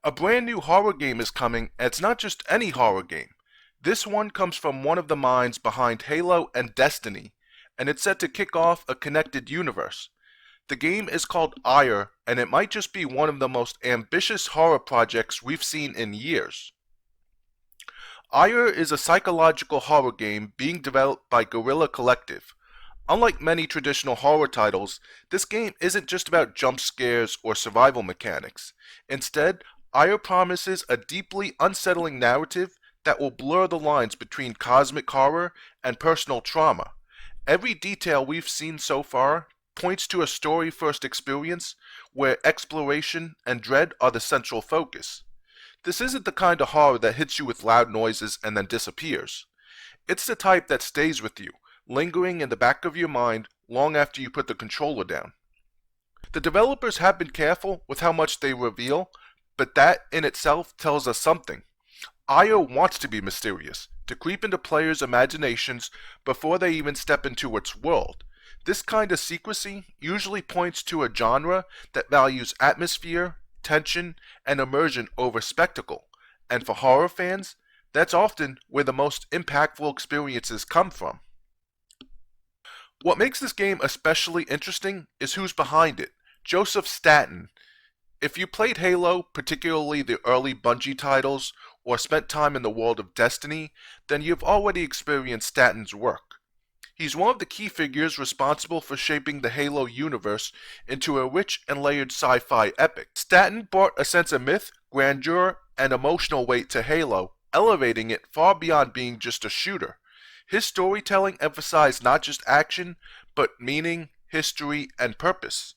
A brand new horror game is coming, and it's not just any horror game. This one comes from one of the minds behind Halo and Destiny, and it's set to kick off a connected universe. The game is called Ire, and it might just be one of the most ambitious horror projects we've seen in years. Ire is a psychological horror game being developed by Guerrilla Collective. Unlike many traditional horror titles, this game isn't just about jump scares or survival mechanics. Instead, Ire promises a deeply unsettling narrative that will blur the lines between cosmic horror and personal trauma. Every detail we've seen so far points to a story-first experience where exploration and dread are the central focus. This isn't the kind of horror that hits you with loud noises and then disappears. It's the type that stays with you, lingering in the back of your mind long after you put the controller down. The developers have been careful with how much they reveal, but that in itself tells us something. Ire wants to be mysterious, to creep into players' imaginations before they even step into its world. This kind of secrecy usually points to a genre that values atmosphere, tension, and immersion over spectacle, and for horror fans, that's often where the most impactful experiences come from. What makes this game especially interesting is who's behind it. Joseph Staten. If you played Halo, particularly the early Bungie titles, or spent time in the world of Destiny, then you've already experienced Staten's work. He's one of the key figures responsible for shaping the Halo universe into a rich and layered sci-fi epic. Staten brought a sense of myth, grandeur, and emotional weight to Halo, elevating it far beyond being just a shooter. His storytelling emphasized not just action, but meaning, history, and purpose.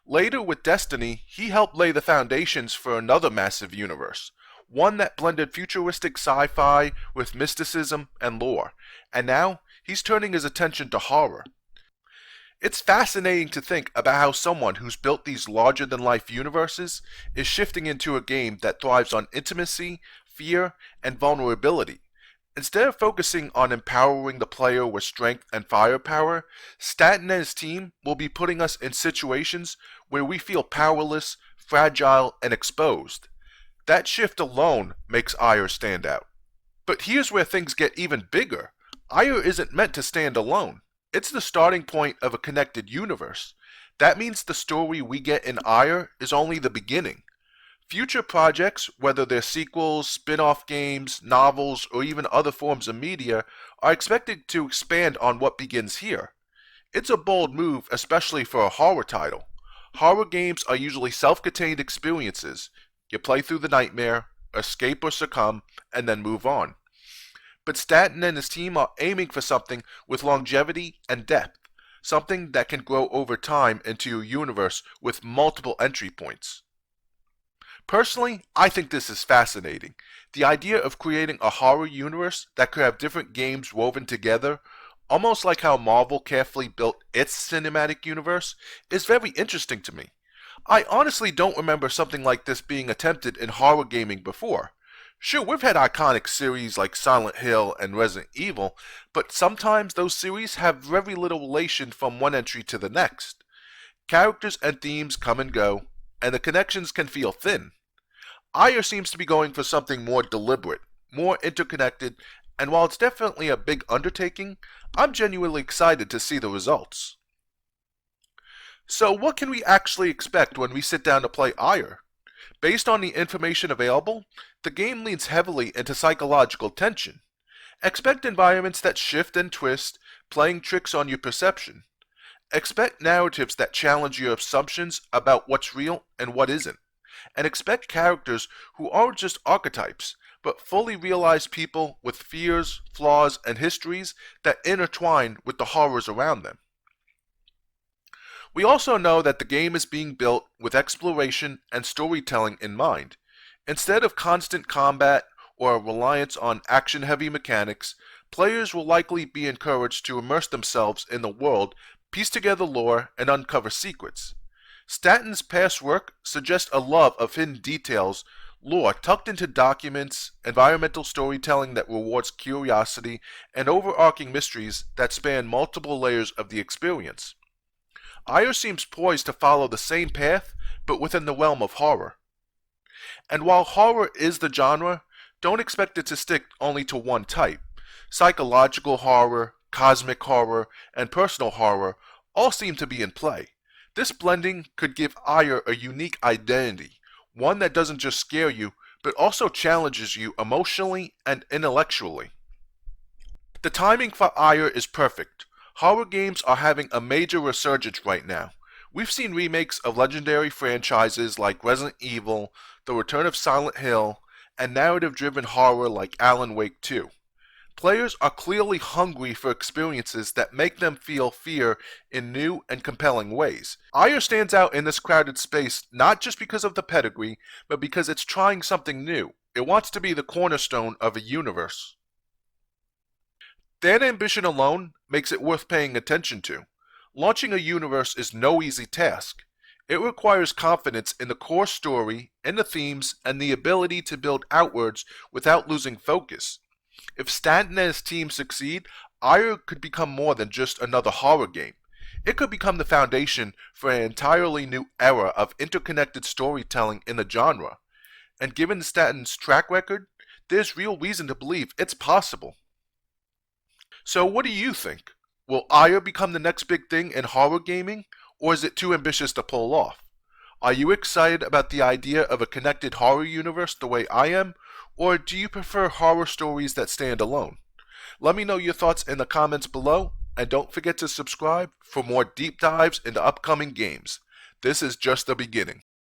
Later with Destiny, he helped lay the foundations for another massive universe, one that blended futuristic sci-fi with mysticism and lore, and now he's turning his attention to horror. It's fascinating to think about how someone who's built these larger-than-life universes is shifting into a game that thrives on intimacy, fear, and vulnerability. Instead of focusing on empowering the player with strength and firepower, Staten and his team will be putting us in situations where we feel powerless, fragile, and exposed. That shift alone makes Ire stand out. But here's where things get even bigger. Ire isn't meant to stand alone. It's the starting point of a connected universe. That means the story we get in Ire is only the beginning. Future projects, whether they're sequels, spin-off games, novels, or even other forms of media, are expected to expand on what begins here. It's a bold move, especially for a horror title. Horror games are usually self-contained experiences. You play through the nightmare, escape or succumb, and then move on. But Staten and his team are aiming for something with longevity and depth, something that can grow over time into a universe with multiple entry points. Personally, I think this is fascinating. The idea of creating a horror universe that could have different games woven together, almost like how Marvel carefully built its cinematic universe, is very interesting to me. I honestly don't remember something like this being attempted in horror gaming before. Sure, we've had iconic series like Silent Hill and Resident Evil, but sometimes those series have very little relation from one entry to the next. Characters and themes come and go, and the connections can feel thin. Ire seems to be going for something more deliberate, more interconnected, and while it's definitely a big undertaking, I'm genuinely excited to see the results. So what can we actually expect when we sit down to play Ire? Based on the information available, the game leans heavily into psychological tension. Expect environments that shift and twist, playing tricks on your perception. Expect narratives that challenge your assumptions about what's real and what isn't. And expect characters who aren't just archetypes, but fully realized people with fears, flaws, and histories that intertwine with the horrors around them. We also know that the game is being built with exploration and storytelling in mind. Instead of constant combat or a reliance on action-heavy mechanics, players will likely be encouraged to immerse themselves in the world, piece together lore, and uncover secrets. Staten's past work suggests a love of hidden details, lore tucked into documents, environmental storytelling that rewards curiosity, and overarching mysteries that span multiple layers of the experience. Ire seems poised to follow the same path, but within the realm of horror. And while horror is the genre, don't expect it to stick only to one type. Psychological horror, cosmic horror, and personal horror all seem to be in play. This blending could give Ire a unique identity, one that doesn't just scare you, but also challenges you emotionally and intellectually. The timing for Ire is perfect. Horror games are having a major resurgence right now. We've seen remakes of legendary franchises like Resident Evil, The Return of Silent Hill, and narrative-driven horror like Alan Wake 2. Players are clearly hungry for experiences that make them feel fear in new and compelling ways. Ire stands out in this crowded space not just because of the pedigree, but because it's trying something new. It wants to be the cornerstone of a universe. That ambition alone makes it worth paying attention to. Launching a universe is no easy task. It requires confidence in the core story, in the themes, and the ability to build outwards without losing focus. If Stanton and his team succeed, Ire could become more than just another horror game. It could become the foundation for an entirely new era of interconnected storytelling in the genre. And given Stanton's track record, there's real reason to believe it's possible. So what do you think? Will Ire become the next big thing in horror gaming, or is it too ambitious to pull off? Are you excited about the idea of a connected horror universe the way I am, or do you prefer horror stories that stand alone? Let me know your thoughts in the comments below, and don't forget to subscribe for more deep dives into upcoming games. This is just the beginning.